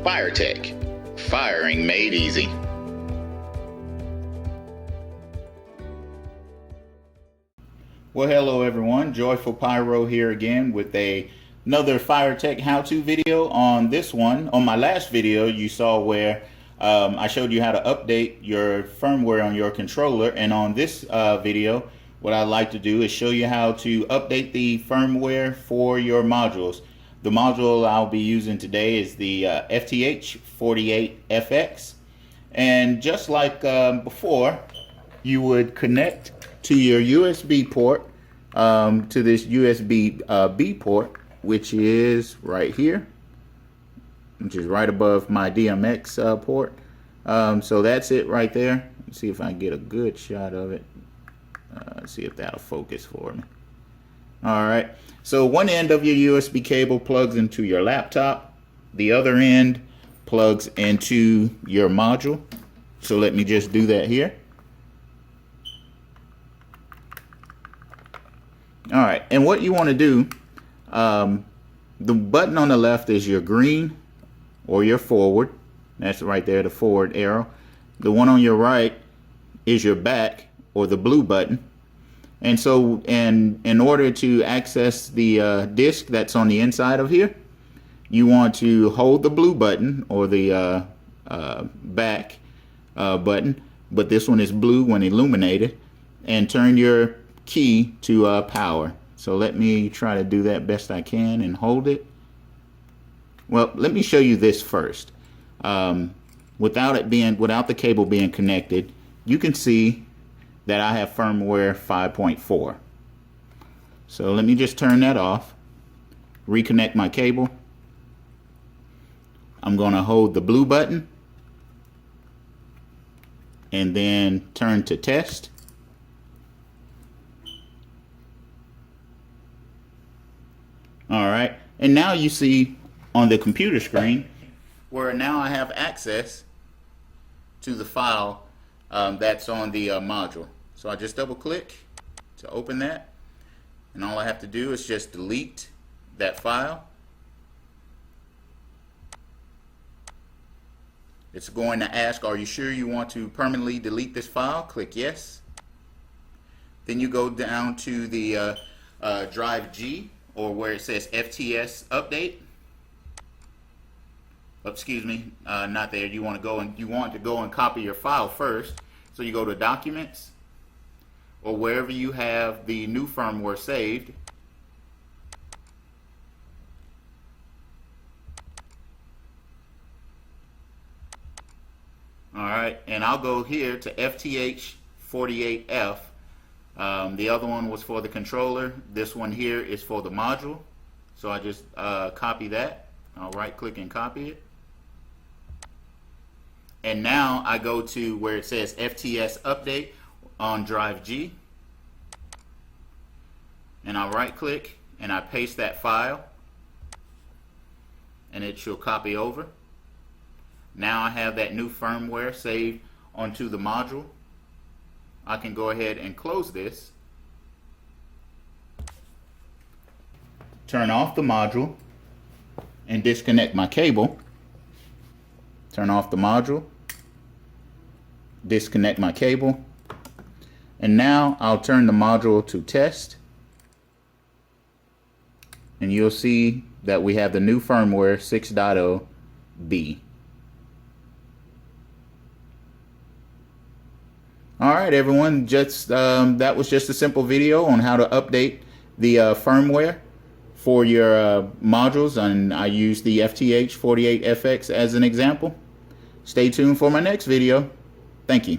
Firetek, firing made easy. Well, hello everyone, Joyful Pyro here again with another Firetek how-to video. On this one, on my last video, you saw where I showed you how to update your firmware on your controller, and on this video, what I'd like to do is show you how to update the firmware for your modules. The module I'll be using today is the FTH48FX, and just like before, you would connect to your USB port, to this USB B port, which is right here, which is right above my DMX port. So that's it right there. Let's see if I can get a good shot of it. See if that'll focus for me. Alright, so one end of your USB cable plugs into your laptop. The other end plugs into your module. So let me just do that here. Alright, and what you want to do, the button on the left is your green or your forward. That's right there, the forward arrow. The one on your right is your back or the blue button. And so in order to access the disk that's on the inside of here, you want to hold the blue button or the back button, but this one is blue when illuminated, and turn your key to power. So let me try to do that best I can and hold it. Well, let me show you this first. Without the cable being connected, you can see that I have firmware 5.4. So let me just turn that off, reconnect my cable. I'm going to hold the blue button and then turn to test. Alright, and now you see on the computer screen where now I have access to the file that's on the module. So I just double click to open that, and all I have to do is just delete that file. It's going to ask, are you sure you want to permanently delete this file? Click yes. Then you go down to the drive G, or where it says FTS update. Excuse me, not there. You want to go and copy your file first. So you go to Documents, or wherever you have the new firmware saved. Alright, and I'll go here to FTH48F. The other one was for the controller. This one here is for the module. So I just copy that. I'll right click and copy it. And now I go to where it says FTS update on drive G, and I'll right click and I paste that file, and it should copy over. Now I have that new firmware saved onto the module. I can go ahead and close this, turn off the module and disconnect my cable. Turn off the module, disconnect my cable, and now I'll turn the module to test, and you'll see that we have the new firmware 6.0 B. Alright everyone, just that was just a simple video on how to update the firmware for your modules, and I use the FTH48FX as an example. Stay tuned for my next video. Thank you.